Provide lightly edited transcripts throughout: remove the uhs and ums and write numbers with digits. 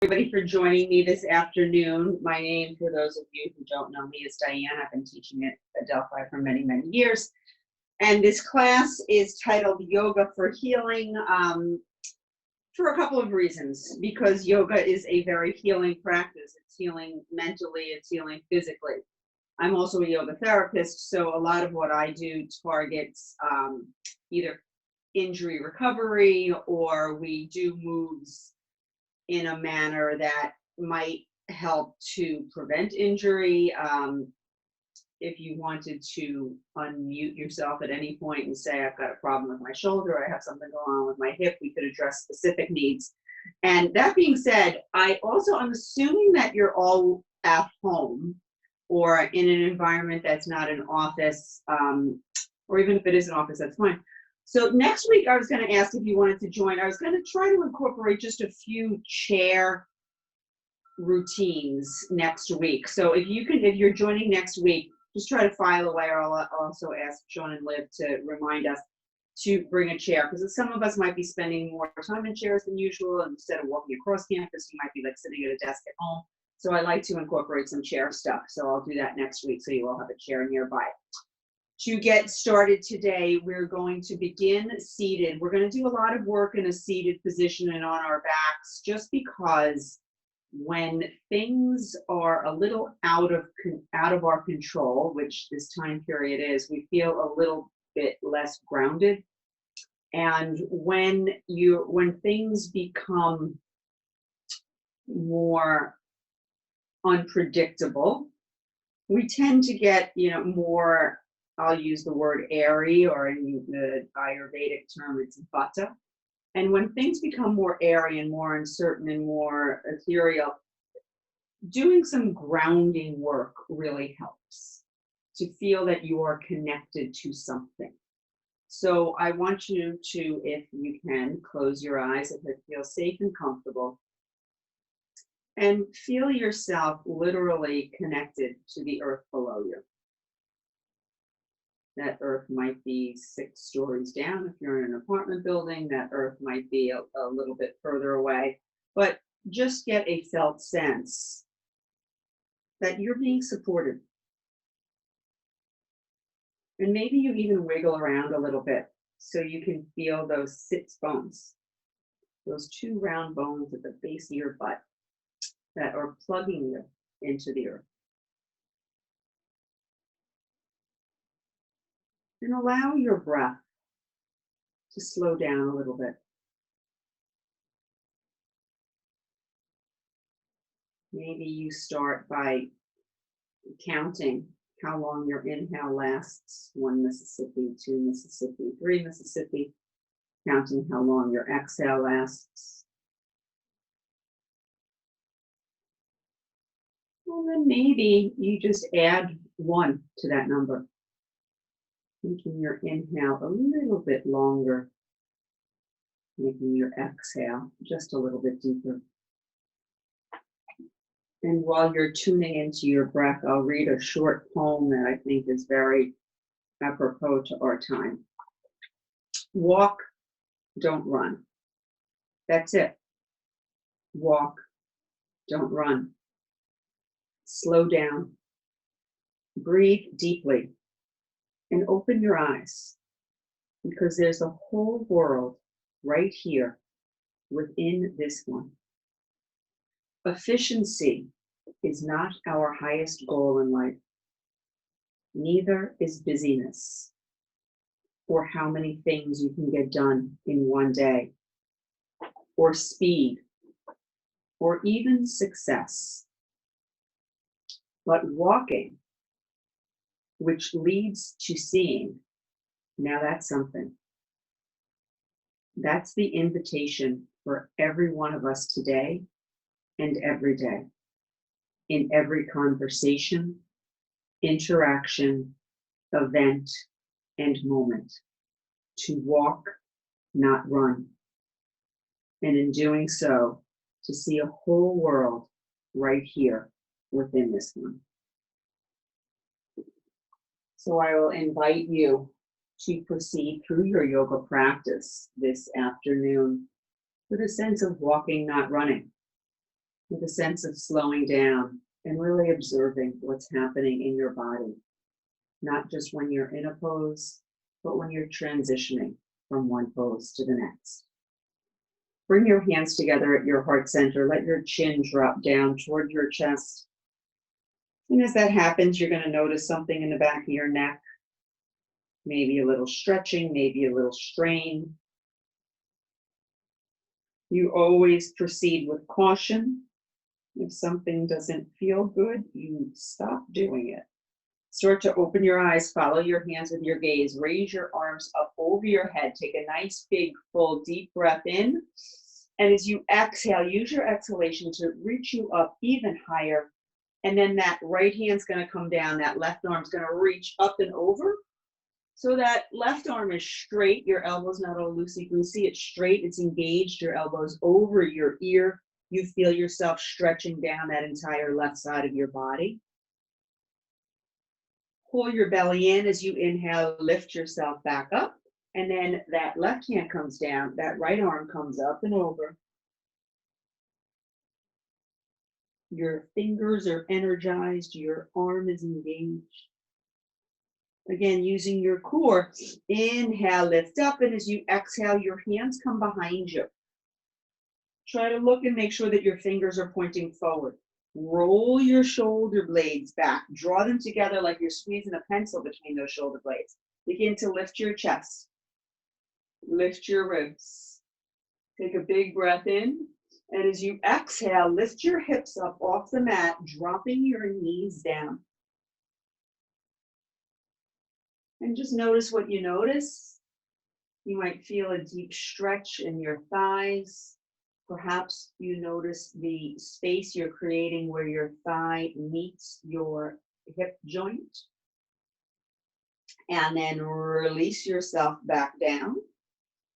Everybody for joining me this afternoon. My name, for those of you who don't know me, is Dianne. I've been teaching at Delphi for many, many years. And this class is titled Yoga for Healing for a couple of reasons. Because yoga is a very healing practice. It's healing mentally, it's healing physically. I'm also a yoga therapist, so a lot of what I do targets either injury recovery, or we do moves in a manner that might help to prevent injury. If you wanted to unmute yourself at any point and say, I've got a problem with my shoulder, I have something going on with my hip, we could address specific needs. And that being said, I'm assuming that you're all at home or in an environment that's not an office, or even if it is an office, that's fine. So next week, I was going to ask if you wanted to join. I was going to try to incorporate just a few chair routines next week. So if you're joining next week, just try to file away, or I'll also ask Sean and Liv to remind us to bring a chair, because some of us might be spending more time in chairs than usual. And instead of walking across campus, you might be like sitting at a desk at home. So I like to incorporate some chair stuff. So I'll do that next week, so you all have a chair nearby. To get started today, we're going to begin seated. We're going to do a lot of work in a seated position and on our backs, just because when things are a little out of our control, which this time period is, we feel a little bit less grounded. And when things become more unpredictable, we tend to get, more, I'll use the word airy, or in the Ayurvedic term, it's vata. And when things become more airy and more uncertain and more ethereal, doing some grounding work really helps to feel that you are connected to something. So I want you to, if you can, close your eyes if it feels safe and comfortable, and feel yourself literally connected to the earth below you. That earth might be 6 stories down if you're in an apartment building. That earth might be a little bit further away. But just get a felt sense that you're being supported. And maybe you even wiggle around a little bit so you can feel those sits bones, those 2 round bones at the base of your butt that are plugging you into the earth. And allow your breath to slow down a little bit. Maybe you start by counting how long your inhale lasts. 1 Mississippi, 2 Mississippi, 3 Mississippi. Counting how long your exhale lasts. And then maybe you just add 1 to that number, making your inhale a little bit longer, making your exhale just a little bit deeper. And while you're tuning into your breath, I'll read a short poem that I think is very apropos to our time. Walk, don't run. That's it. Walk, don't run. Slow down. Breathe deeply and open your eyes, because there's a whole world right here within this one. Efficiency is not our highest goal in life. Neither is busyness, or how many things you can get done in one day, or speed, or even success. But walking, which leads to seeing, now that's something. That's the invitation for every one of us today and every day, in every conversation, interaction, event, and moment, to walk, not run. And in doing so, to see a whole world right here within this one. So I will invite you to proceed through your yoga practice this afternoon with a sense of walking, not running. with a sense of slowing down and really observing what's happening in your body, not just when you're in a pose, but when you're transitioning from one pose to the next. Bring your hands together at your heart center. Let your chin drop down toward your chest. And as that happens, you're going to notice something in the back of your neck. Maybe a little stretching, maybe a little strain. You always proceed with caution. If something doesn't feel good, you stop doing it. Start to open your eyes, follow your hands with your gaze, raise your arms up over your head, take a nice big full deep breath in, and as you exhale, use your exhalation to reach you up even higher, and then that right hand's going to come down, that left arm's going to reach up and over, so that left arm is straight, your elbow's not all loosey-goosey, it's straight, it's engaged, your elbow's over your ear, you feel yourself stretching down that entire left side of your body. Pull your belly in as you inhale, lift yourself back up, and then that left hand comes down, that right arm comes up and over. Your fingers are energized, your arm is engaged. Again, using your core, inhale, lift up, and as you exhale, your hands come behind you. Try to look and make sure that your fingers are pointing forward. Roll your shoulder blades back. Draw them together like you're squeezing a pencil between those shoulder blades. Begin to lift your chest. Lift your ribs. Take a big breath in. And as you exhale, lift your hips up off the mat, dropping your knees down. And just notice what you notice. You might feel a deep stretch in your thighs. Perhaps you notice the space you're creating where your thigh meets your hip joint. And then release yourself back down.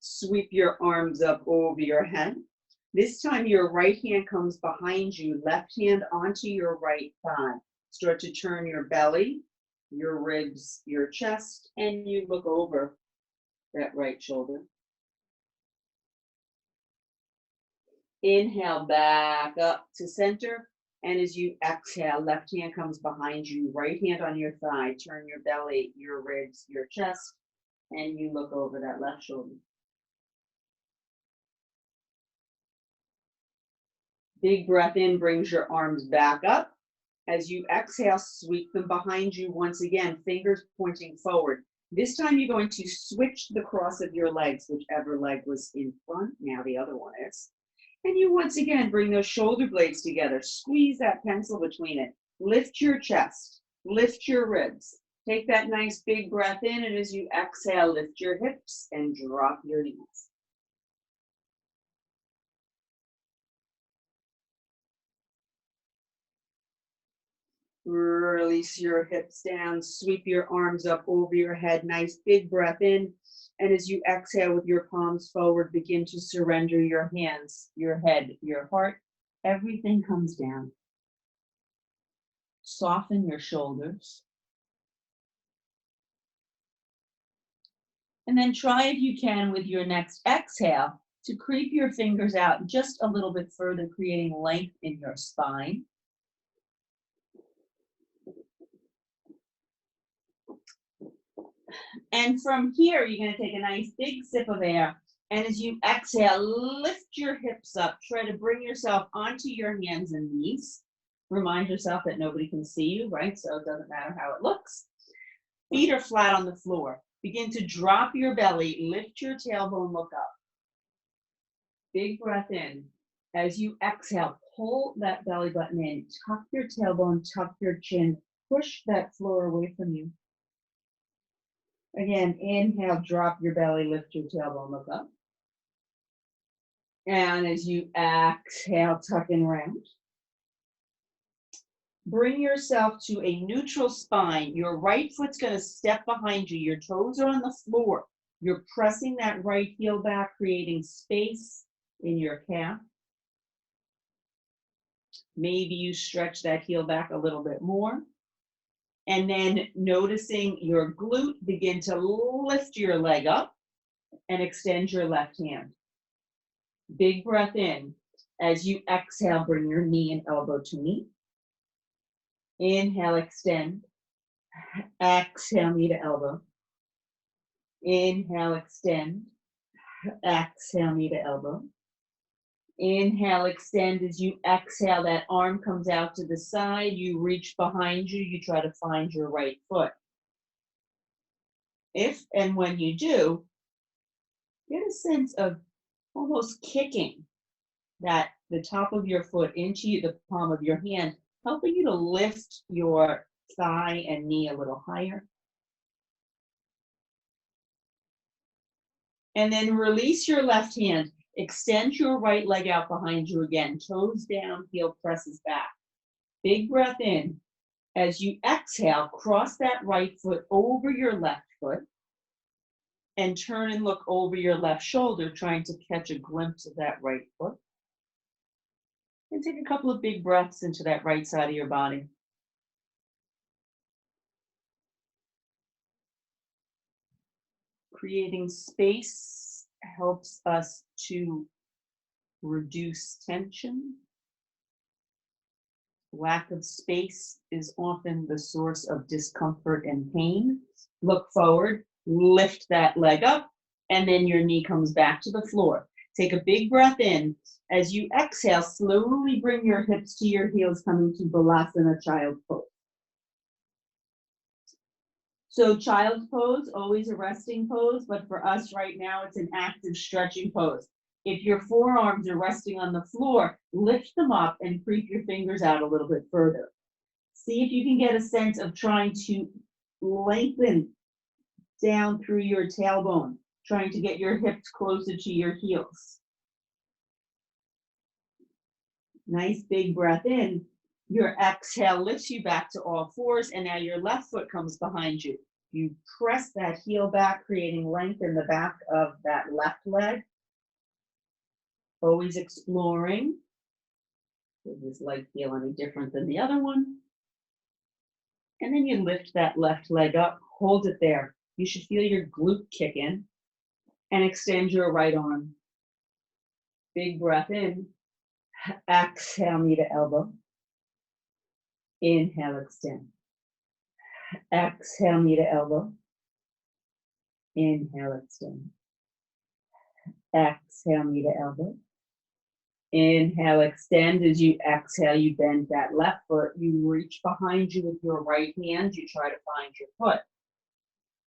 Sweep your arms up over your head. This time your right hand comes behind you, left hand onto your right thigh. Start to turn your belly, your ribs, your chest, and you look over that right shoulder. Inhale back up to center, and as you exhale, left hand comes behind you, right hand on your thigh, turn your belly, your ribs, your chest, and you look over that left shoulder. Big breath in brings your arms back up. As you exhale, sweep them behind you once again, fingers pointing forward. This time you're going to switch the cross of your legs, whichever leg was in front, now the other one is. And you once again bring those shoulder blades together. Squeeze that pencil between it. Lift your chest. Lift your ribs. Take that nice big breath in, and as you exhale, lift your hips and drop your knees. Release your hips down. Sweep your arms up over your head. Nice big breath in. And as you exhale with your palms forward, begin to surrender your hands, your head, your heart. Everything comes down. Soften your shoulders. And then try, if you can, with your next exhale, to creep your fingers out just a little bit further, creating length in your spine. And from here, you're going to take a nice big sip of air. And as you exhale, lift your hips up. Try to bring yourself onto your hands and knees. Remind yourself that nobody can see you, right? So it doesn't matter how it looks. Feet are flat on the floor. Begin to drop your belly. Lift your tailbone, look up. Big breath in. As you exhale, pull that belly button in. Tuck your tailbone, tuck your chin. Push that floor away from you. Again, inhale, drop your belly, lift your tailbone, look up. And as you exhale, tuck and round. Bring yourself to a neutral spine. Your right foot's going to step behind you. Your toes are on the floor. You're pressing that right heel back, creating space in your calf. Maybe you stretch that heel back a little bit more. And then noticing your glute, begin to lift your leg up and extend your left hand. Big breath in. As you exhale, bring your knee and elbow to meet. Inhale, extend. Exhale, knee to elbow. Inhale, extend. Exhale, knee to elbow. Inhale, extend. As you exhale, that arm comes out to the side. You reach behind you. You try to find your right foot. If and when you do, get a sense of almost kicking the top of your foot into the palm of your hand, helping you to lift your thigh and knee a little higher. And then release your left hand. Extend your right leg out behind you again. Toes down, heel presses back. Big breath in. As you exhale, cross that right foot over your left foot and turn and look over your left shoulder, trying to catch a glimpse of that right foot. And take a couple of big breaths into that right side of your body. Creating space helps us to reduce tension. Lack of space is often the source of discomfort and pain. Look forward, lift that leg up, and then your knee comes back to the floor. Take a big breath in. As you exhale, slowly bring your hips to your heels, coming to Balasana, Child's Pose. So Child's Pose, always a resting pose, but for us right now, it's an active stretching pose. If your forearms are resting on the floor, lift them up and creep your fingers out a little bit further. See if you can get a sense of trying to lengthen down through your tailbone, trying to get your hips closer to your heels. Nice big breath in. Your exhale lifts you back to all fours, and now your left foot comes behind you. You press that heel back, creating length in the back of that left leg. Always exploring. Does this leg feel any different than the other one? And then you lift that left leg up, hold it there. You should feel your glute kick in and extend your right arm. Big breath in. Exhale, knee to elbow. Inhale, extend. Exhale, knee to elbow. Inhale, extend. Exhale, knee to elbow. Inhale, extend. As you exhale, you bend that left foot. You reach behind you with your right hand. You try to find your foot.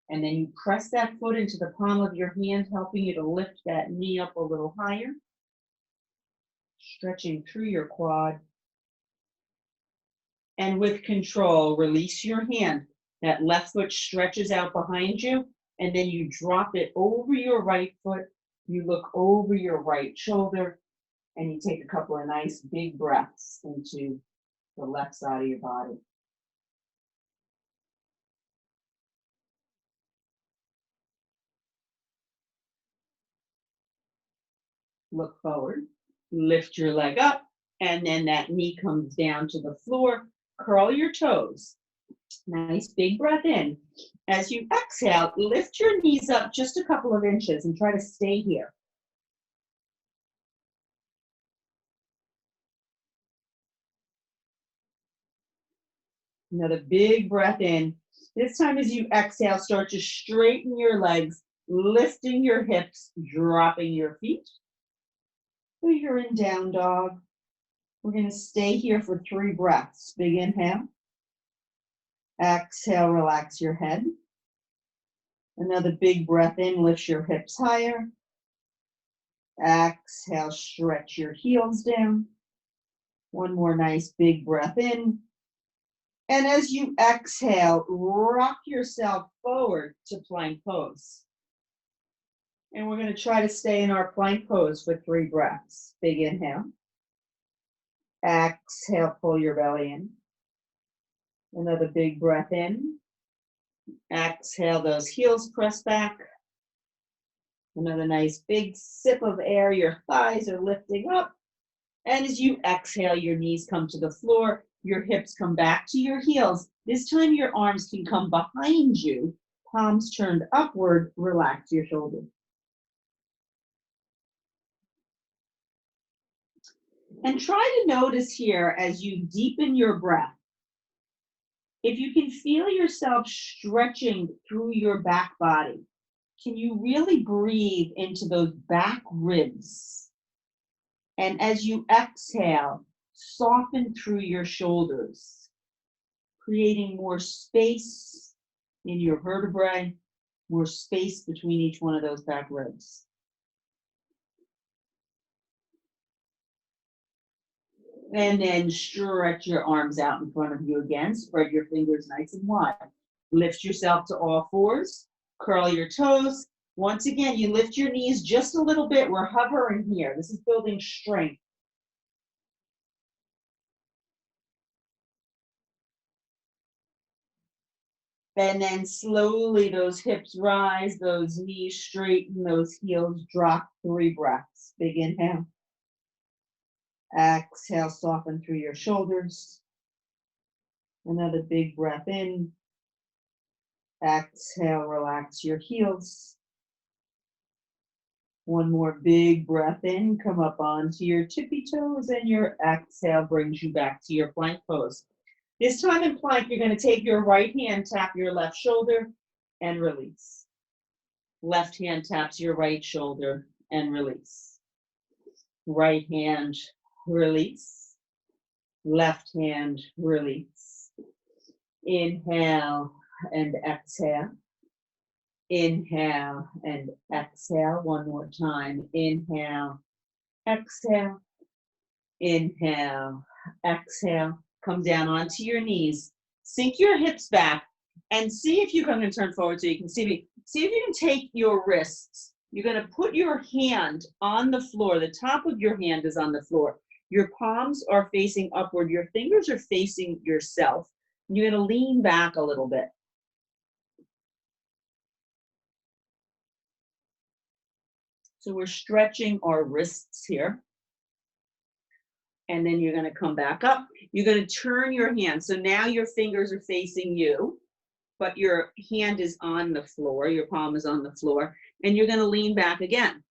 And then you press that foot into the palm of your hand, helping you to lift that knee up a little higher. Stretching through your quad. And with control, release your hand. That left foot stretches out behind you, and then you drop it over your right foot. You look over your right shoulder, and you take a couple of nice big breaths into the left side of your body. Look forward, lift your leg up, and then that knee comes down to the floor. Curl your toes. Nice big breath in. As you exhale, lift your knees up just a couple of inches and try to stay here. Another big breath in. This time as you exhale, start to straighten your legs, lifting your hips, dropping your feet. So you're in down dog. We're going to stay here for 3 breaths. Big inhale. Exhale, relax your head. Another big breath in, lift your hips higher. Exhale, stretch your heels down. One more nice big breath in. And as you exhale, rock yourself forward to plank pose. And we're going to try to stay in our plank pose for 3 breaths. Big inhale. Exhale, pull your belly in. Another big breath in. Exhale, those heels press back. Another nice big sip of air. Your thighs are lifting up. And as you exhale, your knees come to the floor. Your hips come back to your heels. This time your arms can come behind you. Palms turned upward. Relax your shoulders. And try to notice here as you deepen your breath, if you can feel yourself stretching through your back body, can you really breathe into those back ribs? And as you exhale, soften through your shoulders, creating more space in your vertebrae, more space between each one of those back ribs. And then stretch your arms out in front of you again. Spread your fingers nice and wide. Lift yourself to all fours. Curl your toes. Once again, you lift your knees just a little bit. We're hovering here. This is building strength. And then slowly those hips rise, those knees straighten, those heels drop. 3 breaths. Big inhale. Exhale, soften through your shoulders. Another big breath in. Exhale, relax your heels. One more big breath in, come up onto your tippy toes, and your exhale brings you back to your plank pose. This time in plank, you're going to take your right hand, tap your left shoulder, and release. Left hand taps your right shoulder, and release. Right hand, release. Left hand, release. Inhale and exhale. Inhale and exhale. One more time. Inhale, exhale. Inhale, exhale. Come down onto your knees. Sink your hips back and see if you can, I'm going to turn forward so you can see me. See if you can take your wrists. You're going to put your hand on the floor. The top of your hand is on the floor. Your palms are facing upward. Your fingers are facing yourself. You're going to lean back a little bit. So we're stretching our wrists here. And then you're going to come back up. You're going to turn your hand. So now your fingers are facing you, but your hand is on the floor. Your palm is on the floor. And you're going to lean back again.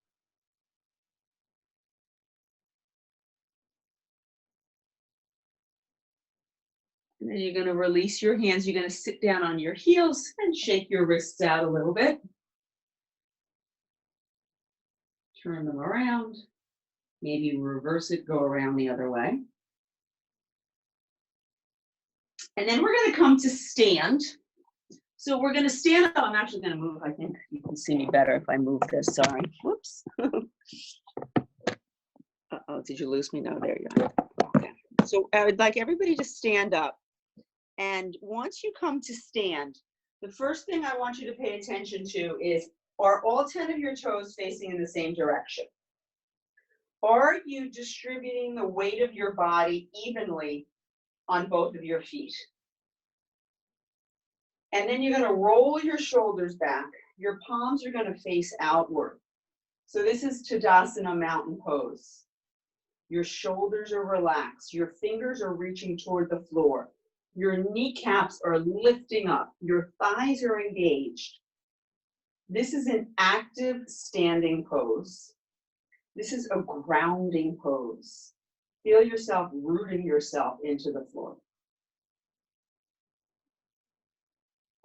And then you're going to release your hands. You're going to sit down on your heels and shake your wrists out a little bit. Turn them around. Maybe reverse it, go around the other way. And then we're going to come to stand. So we're going to stand up. I'm actually going to move. I think you can see me better if I move this. Sorry. Whoops. Uh-oh, did you lose me? No, there you are. Okay. So I would like everybody to stand up. And once you come to stand, the first thing I want you to pay attention to is, are all 10 of your toes facing in the same direction? Are you distributing the weight of your body evenly on both of your feet? And then you're going to roll your shoulders back. Your palms are going to face outward. So this is Tadasana mountain pose. Your shoulders are relaxed. Your fingers are reaching toward the floor. Your kneecaps are lifting up. Your thighs are engaged. This is an active standing pose. This is a grounding pose. Feel yourself rooting yourself into the floor.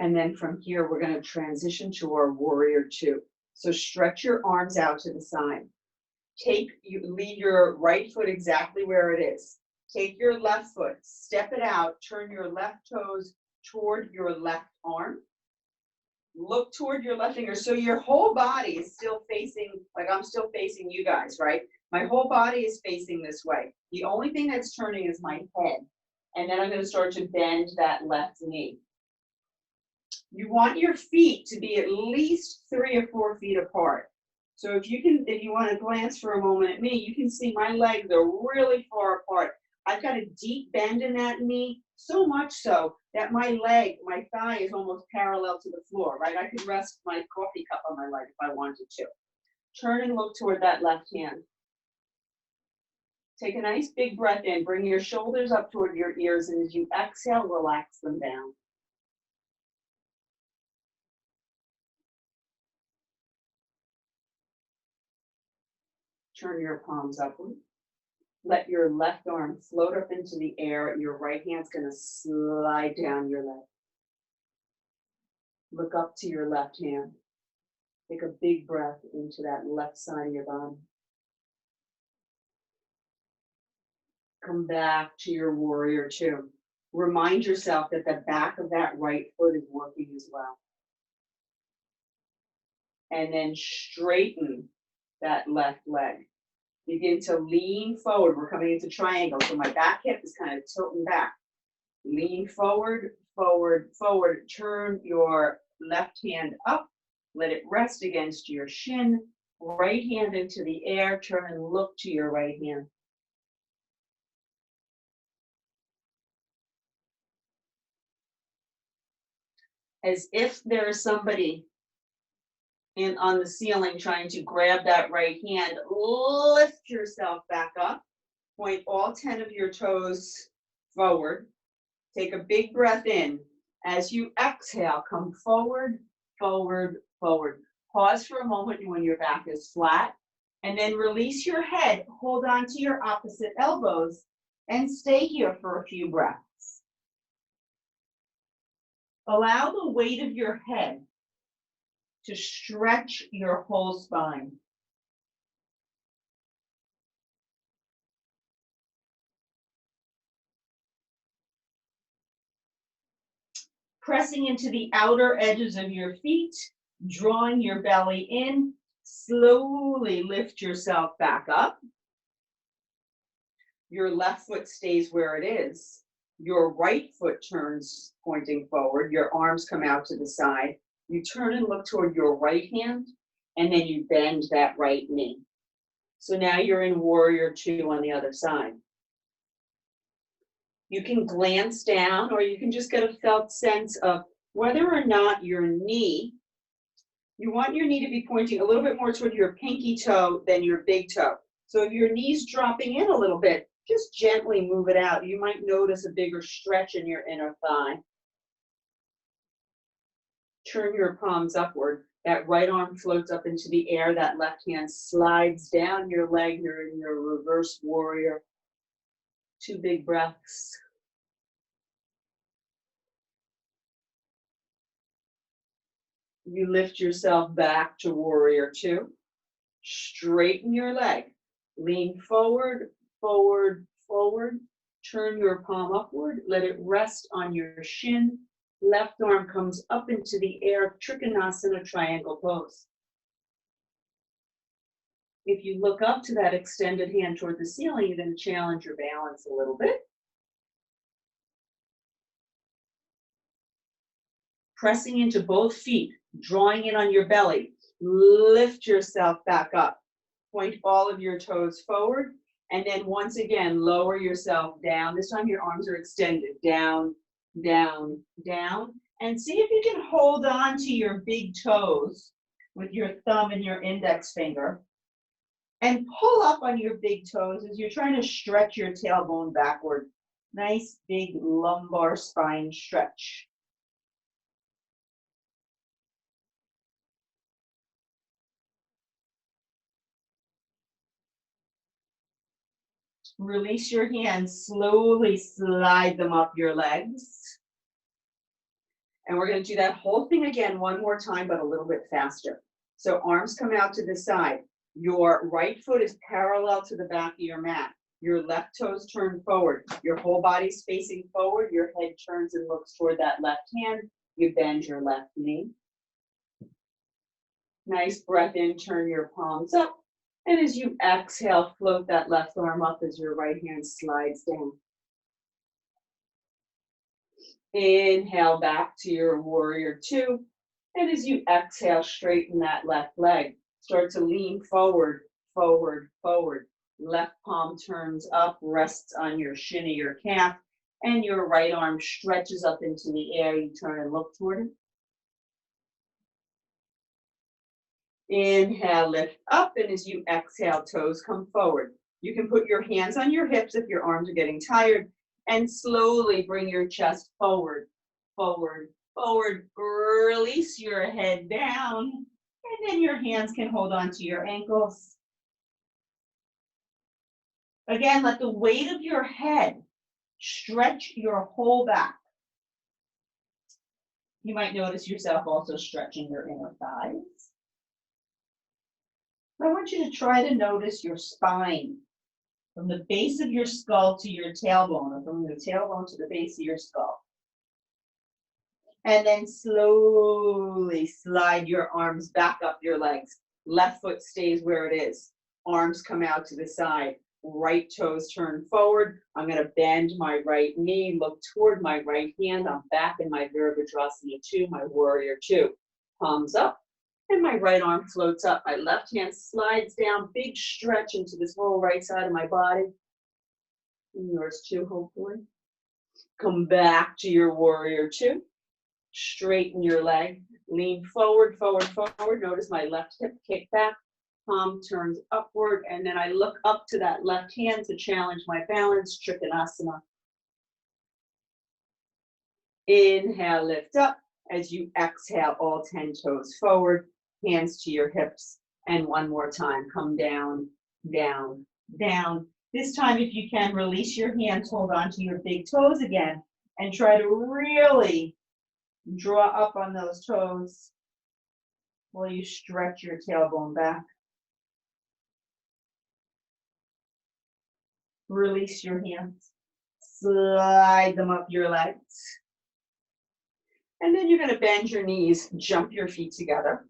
And then from here, we're going to transition to our warrior 2. So stretch your arms out to the side. Leave your right foot exactly where it is. Take your left foot, step it out, turn your left toes toward your left arm. Look toward your left finger. So your whole body is still facing, like I'm still facing you guys, right? My whole body is facing this way. The only thing that's turning is my head. And then I'm going to start to bend that left knee. You want your feet to be at least 3 or 4 feet apart. So if you want to glance for a moment at me, you can see my legs are really far apart. I've got a deep bend in that knee, so much so that my thigh is almost parallel to the floor, right? I could rest my coffee cup on my leg if I wanted to. Turn and look toward that left hand. Take a nice big breath in. Bring your shoulders up toward your ears, and as you exhale, relax them down. Turn your palms upward. Let your left arm float up into the air. Your right hand's gonna slide down your leg. Look up to your left hand. Take a big breath into that left side of your body. Come back to your warrior two. Remind yourself that the back of that right foot is working as well. And then straighten that left leg. Begin to lean forward. We're coming into triangle, so my back hip is kind of tilting back. Lean forward, forward, forward. Turn your left hand up. Let it rest against your shin. Right hand into the air. Turn and look to your right hand. As if there is somebody on the ceiling trying to grab that right hand. Lift yourself back up. Point all 10 of your toes forward. Take a big breath in. As you exhale, come forward, forward, forward. Pause for a moment when your back is flat, and then release your head. Hold on to your opposite elbows and stay here for a few breaths. Allow the weight of your head to stretch your whole spine. Pressing into the outer edges of your feet, drawing your belly in, slowly lift yourself back up. Your left foot stays where it is. Your right foot turns pointing forward. Your arms come out to the side. You turn and look toward your right hand, and then you bend that right knee. So now you're in warrior two on the other side. You can glance down, or you can just get a felt sense of whether or not your knee, you want your knee to be pointing a little bit more toward your pinky toe than your big toe. So if your knee's dropping in a little bit, just gently move it out. You might notice a bigger stretch in your inner thigh. Turn your palms upward. That right arm floats up into the air. That left hand slides down your leg. You're in your reverse warrior. 2 big breaths. You lift yourself back to warrior two. Straighten your leg. Lean forward, forward, forward. Turn your palm upward. Let it rest on your shin. Left arm comes up into the air, Trikonasana triangle pose. If you look up to that extended hand toward the ceiling, you're going to challenge your balance a little bit. Pressing into both feet, drawing in on your belly. Lift yourself back up. Point all of your toes forward. And then once again, lower yourself down. This time your arms are extended. Down, down, down. And see if you can hold on to your big toes with your thumb and your index finger. And pull up on your big toes as you're trying to stretch your tailbone backward. Nice big lumbar spine stretch. Release your hands, slowly slide them up your legs. And we're going to do that whole thing again one more time, but a little bit faster. So arms come out to the side. Your right foot is parallel to the back of your mat. Your left toes turn forward. Your whole body's facing forward. Your head turns and looks toward that left hand. You bend your left knee. Nice breath in, turn your palms up. And as you exhale, float that left arm up as your right hand slides down. Inhale back to your warrior two. And as you exhale, straighten that left leg. Start to lean forward, forward, forward. Left palm turns up, rests on your shin of your calf, and your right arm stretches up into the air. You turn and look toward it. Inhale, lift up, and as you exhale, toes come forward. You can put your hands on your hips if your arms are getting tired, and slowly bring your chest forward, forward, forward. Release your head down, and then your hands can hold on to your ankles. Again, let the weight of your head stretch your whole back. You might notice yourself also stretching your inner thighs. I want you to try to notice your spine from the base of your skull to your tailbone, or from your tailbone to the base of your skull. And then slowly slide your arms back up your legs. Left foot stays where it is. Arms come out to the side. Right toes turn forward. I'm going to bend my right knee, look toward my right hand. I'm back in my Virabhadrasana 2, my Warrior 2. Palms up, and my right arm floats up. My left hand slides down, big stretch into this whole right side of my body. And yours too, hopefully. Come back to your Warrior 2. Straighten your leg. Lean forward, forward, forward. Notice my left hip kick back. Palm turns upward, and then I look up to that left hand to challenge my balance, Trikonasana. Inhale, lift up. As you exhale, all 10 toes forward, hands to your hips, and one more time, come down, down, down. This time, if you can, release your hands, hold on to your big toes again, and try to really draw up on those toes while you stretch your tailbone back. Release your hands, slide them up your legs. And then you're going to bend your knees, jump your feet together.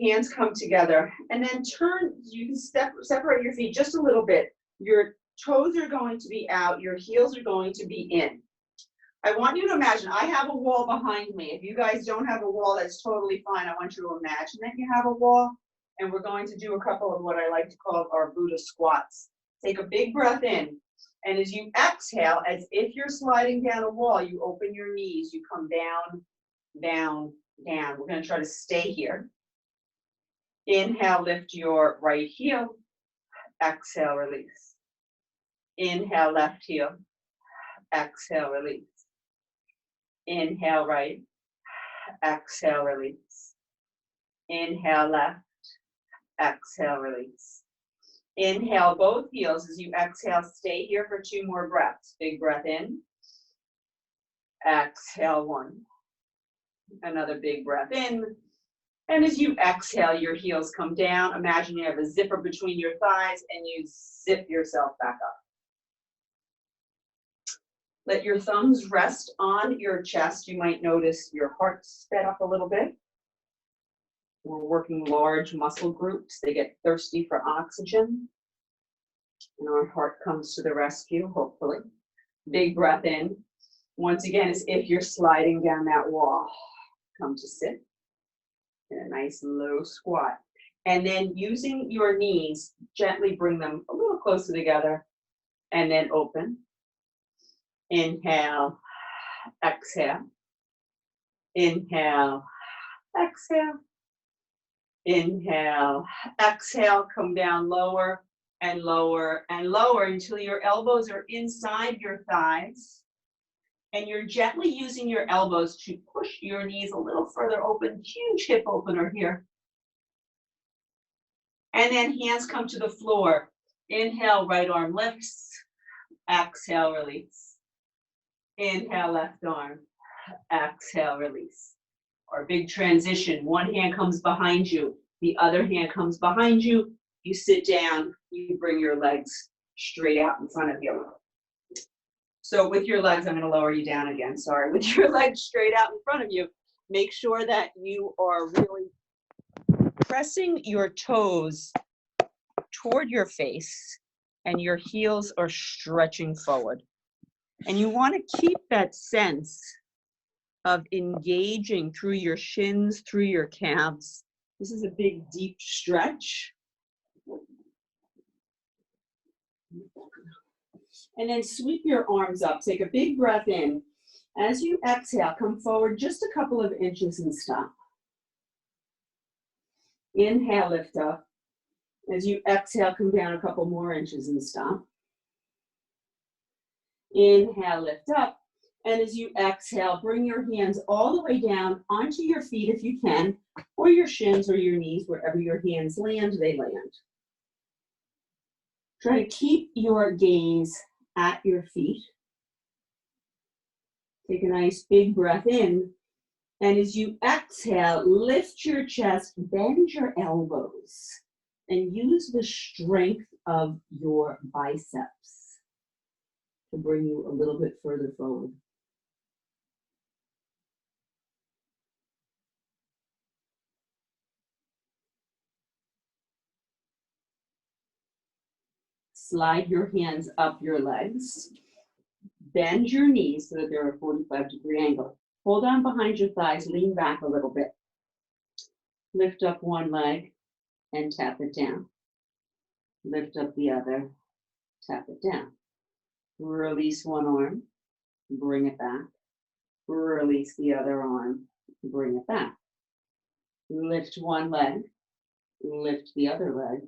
Hands come together, and then turn, you can separate your feet just a little bit. Your toes are going to be out, your heels are going to be in. I want you to imagine, I have a wall behind me. If you guys don't have a wall, that's totally fine. I want you to imagine that you have a wall, and we're going to do a couple of what I like to call our Buddha squats. Take a big breath in, and as you exhale, as if you're sliding down a wall, you open your knees, you come down, down, down. We're going to try to stay here. Inhale, lift your right heel. Exhale, release. Inhale, left heel. Exhale, release. Inhale, right. Exhale, release. Inhale, left. Exhale, release. Inhale, both heels. As you exhale, stay here for 2 more breaths. Big breath in. Exhale, 1. Another big breath in. And as you exhale, your heels come down. Imagine you have a zipper between your thighs and you zip yourself back up. Let your thumbs rest on your chest. You might notice your heart sped up a little bit. We're working large muscle groups. They get thirsty for oxygen. And our heart comes to the rescue, hopefully. Big breath in. Once again, as if you're sliding down that wall. Come to sit in a nice low squat. And then using your knees, gently bring them a little closer together. And then open. Inhale, exhale. Inhale, exhale. Inhale, exhale, come down lower and lower and lower until your elbows are inside your thighs. And you're gently using your elbows to push your knees a little further open. Huge hip opener here. And then hands come to the floor. Inhale, right arm lifts. Exhale, release. Inhale, left arm. Exhale, release. Or big transition. One hand comes behind you. The other hand comes behind you. You sit down. You bring your legs straight out in front of you. So with your legs, I'm going to lower you down again. Sorry. With your legs straight out in front of you, make sure that you are really pressing your toes toward your face and your heels are stretching forward. And you want to keep that sense of engaging through your shins, through your calves. This is a big, deep stretch. And then sweep your arms up. Take a big breath in. As you exhale, come forward just a couple of inches and stop. Inhale, lift up. As you exhale, come down a couple more inches and stop. Inhale, lift up. And as you exhale, bring your hands all the way down onto your feet if you can, or your shins or your knees, wherever your hands land, they land. Try to keep your gaze at your feet. Take a nice big breath in. And as you exhale, lift your chest, bend your elbows, and use the strength of your biceps to bring you a little bit further forward. Slide your hands up your legs. Bend your knees so that they're a 45-degree angle. Hold on behind your thighs, lean back a little bit. Lift up one leg and tap it down. Lift up the other, tap it down. Release one arm, bring it back. Release the other arm, bring it back. Lift one leg, lift the other leg.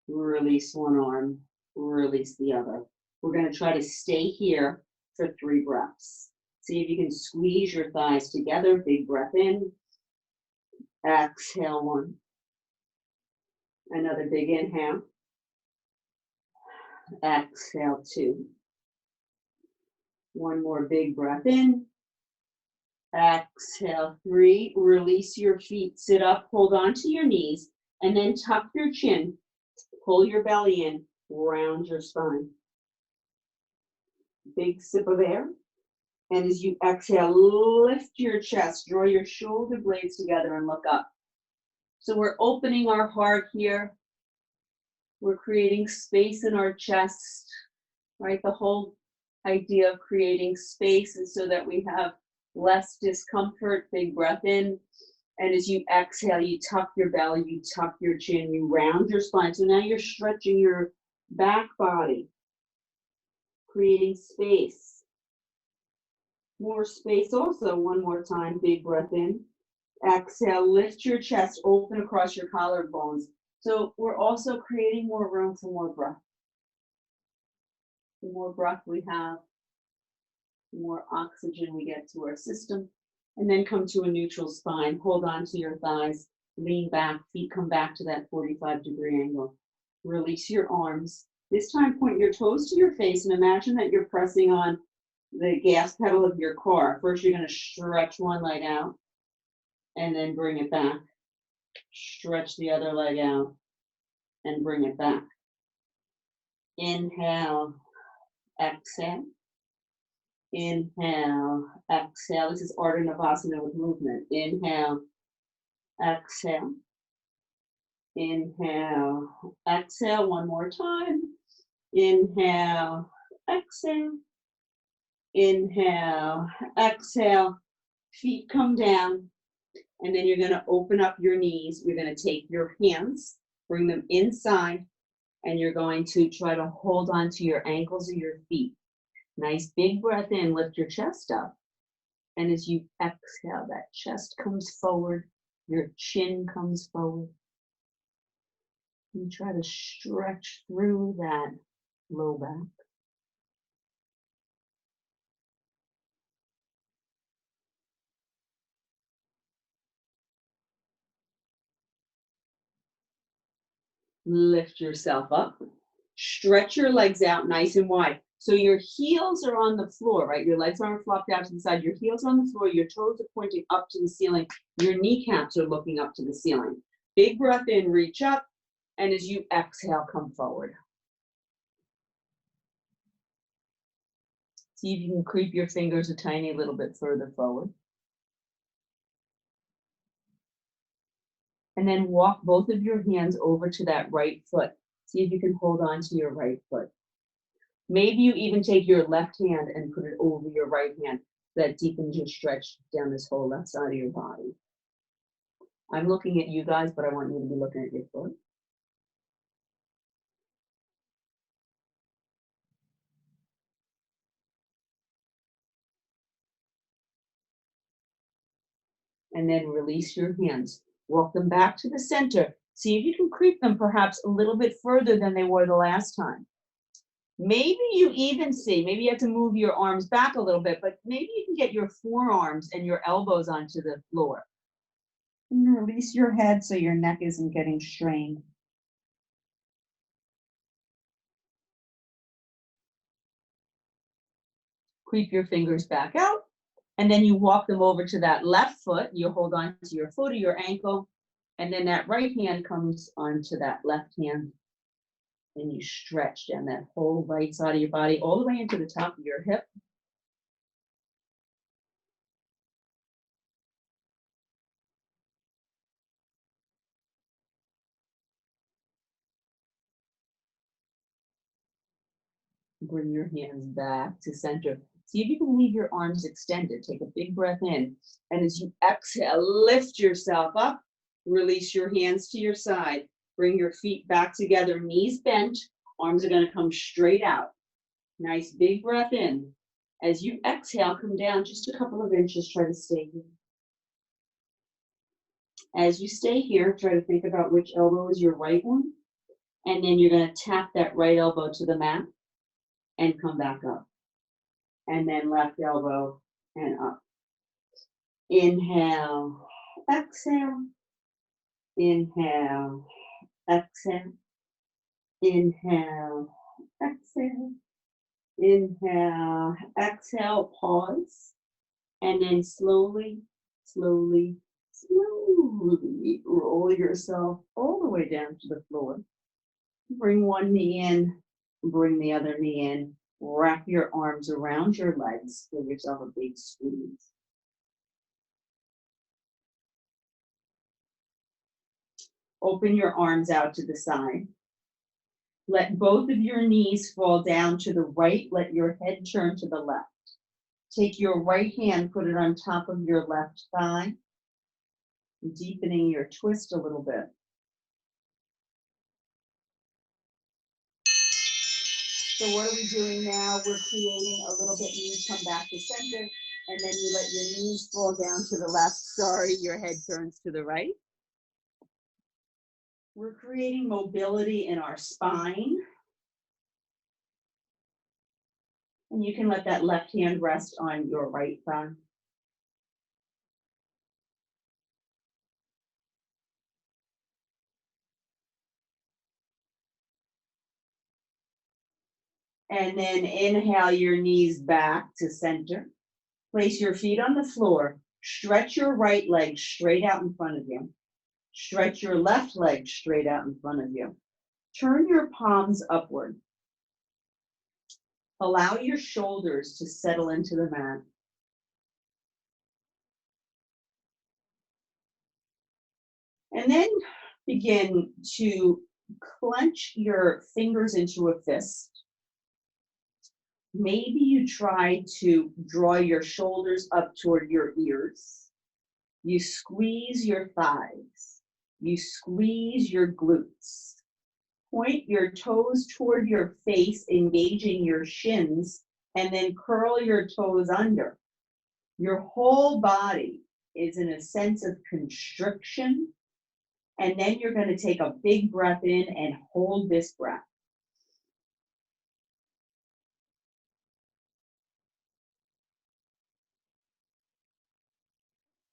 Release one arm, release the other. We're going to try to stay here for 3 breaths. See if you can squeeze your thighs together. Big breath in. Exhale 1. Another big inhale. Exhale 2. One more big breath in. Exhale 3. Release your feet. Sit up. Hold on to your knees. And then tuck your chin. Pull your belly in. Round your spine. Big sip of air. And as you exhale, lift your chest. Draw your shoulder blades together and look up. So we're opening our heart here. We're creating space in our chest, right? The whole idea of creating space is so that we have less discomfort. Big breath in. And as you exhale, you tuck your belly, you tuck your chin, you round your spine. So now you're stretching your back body, creating space. More space also. One more time. Big breath in. Exhale, lift your chest, open across your collarbones. So we're also creating more room for more breath. The more breath we have, the more oxygen we get to our system. And then come to a neutral spine. Hold on to your thighs. Lean back. Feet come back to that 45-degree angle. Release your arms. This time, point your toes to your face and imagine that you're pressing on the gas pedal of your car. First, you're going to stretch one leg out and then bring it back. Stretch the other leg out and bring it back. Inhale, exhale. Inhale, exhale. This is Ardha Navasana with movement. Inhale, exhale. Inhale, exhale. One more time. Inhale, exhale. Inhale, exhale. Feet come down. And then you're going to open up your knees. You're going to take your hands, bring them inside, and you're going to try to hold on to your ankles of your feet. Nice big breath in, lift your chest up. And as you exhale, that chest comes forward, your chin comes forward. And try to stretch through that low back. Lift yourself up. Stretch your legs out nice and wide. So your heels are on the floor, right? Your legs aren't flopped out to the side. Your heels are on the floor. Your toes are pointing up to the ceiling. Your kneecaps are looking up to the ceiling. Big breath in, reach up. And as you exhale, come forward. See if you can creep your fingers a tiny little bit further forward. And then walk both of your hands over to that right foot. See if you can hold on to your right foot. Maybe you even take your left hand and put it over your right hand. That deepens your stretch down this whole left side of your body. I'm looking at you guys, but I want you to be looking at your foot. And then release your hands. Walk them back to the center. See if you can creep them perhaps a little bit further than they were the last time. Maybe you even see, maybe you have to move your arms back a little bit, but maybe you can get your forearms and your elbows onto the floor. And release your head so your neck isn't getting strained. Creep your fingers back out. And then you walk them over to that left foot. You hold on to your foot or your ankle. And then that right hand comes onto that left hand. And you stretch down that whole right side of your body all the way into the top of your hip. Bring your hands back to center. See if you can leave your arms extended. Take a big breath in. And as you exhale, lift yourself up. Release your hands to your side. Bring your feet back together, knees bent. Arms are going to come straight out. Nice big breath in. As you exhale, come down just a couple of inches. Try to stay here. As you stay here, try to think about which elbow is your right one. And then you're going to tap that right elbow to the mat and come back up. And then left elbow and up. Inhale, exhale. Inhale, exhale. Inhale, exhale. Inhale, exhale, pause. And then slowly, slowly, slowly roll yourself all the way down to the floor. Bring one knee in, bring the other knee in. Wrap your arms around your legs. Give yourself a big squeeze. Open your arms out to the side. Let both of your knees fall down to the right. Let your head turn to the left. Take your right hand, put it on top of your left thigh, deepening your twist a little bit. So what are we doing now? We're creating a little bit. Knees come back to center, and then you let your knees fall down to the left. Sorry, your head turns to the right. We're creating mobility in our spine. And you can let that left hand rest on your right thigh. And then inhale your knees back to center. Place your feet on the floor. Stretch your right leg straight out in front of you. Stretch your left leg straight out in front of you. Turn your palms upward. Allow your shoulders to settle into the mat. And then begin to clench your fingers into a fist. Maybe you try to draw your shoulders up toward your ears. You squeeze your thighs. You squeeze your glutes. Point your toes toward your face, engaging your shins, and then curl your toes under. Your whole body is in a sense of constriction. And then you're going to take a big breath in and hold this breath.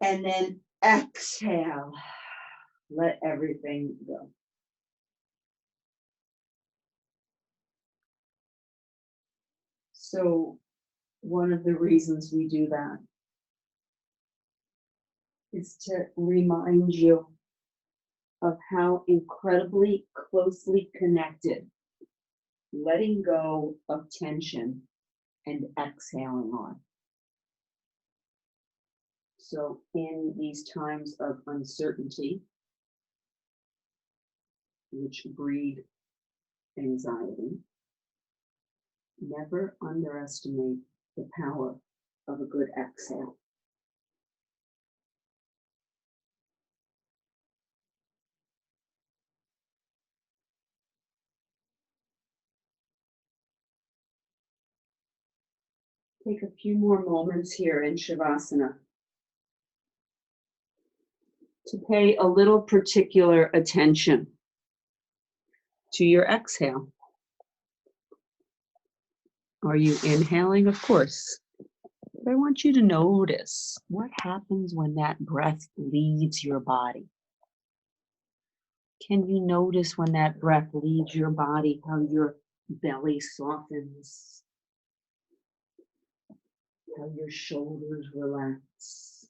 And then exhale. Let everything go. So one of the reasons we do that is to remind you of how incredibly closely connected letting go of tension and exhaling are. So in these times of uncertainty, which breed anxiety, never underestimate the power of a good exhale. Take a few more moments here in Shavasana to pay a little particular attention to your exhale. Are you inhaling? Of course. But I want you to notice what happens when that breath leaves your body. Can you notice when that breath leaves your body, how your belly softens? how your shoulders relax.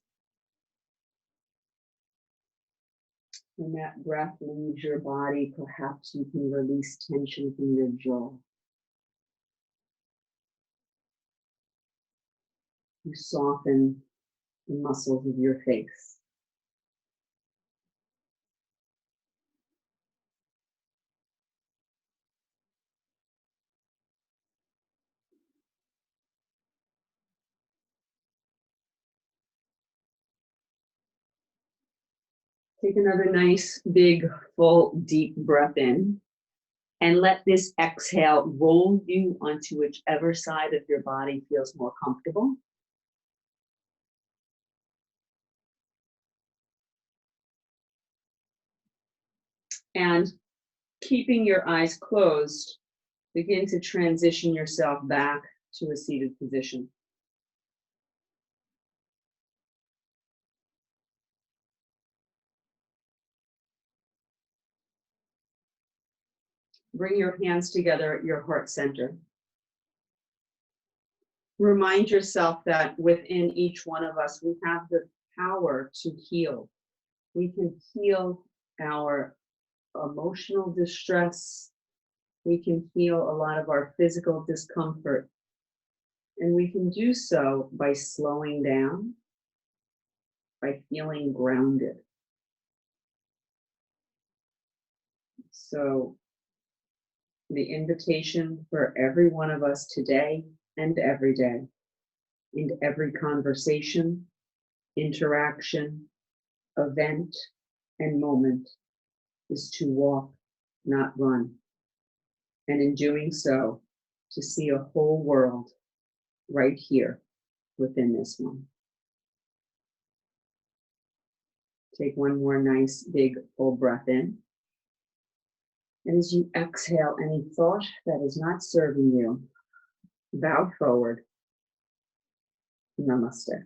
When that breath leaves your body, perhaps you can release tension from your jaw. You soften the muscles of your face. Take another nice, big, full, deep breath in. And let this exhale roll you onto whichever side of your body feels more comfortable. And keeping your eyes closed, begin to transition yourself back to a seated position. Bring your hands together at your heart center. Remind yourself that within each one of us, we have the power to heal. We can heal our emotional distress. We can heal a lot of our physical discomfort. And we can do so by slowing down, by feeling grounded. So the invitation for every one of us today and every day, in every conversation, interaction, event, and moment, is to walk, not run. And in doing so, to see a whole world right here within this one. Take one more nice, big, full breath in. And as you exhale any thought that is not serving you, bow forward. Namaste.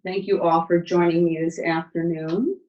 Thank you all for joining me this afternoon.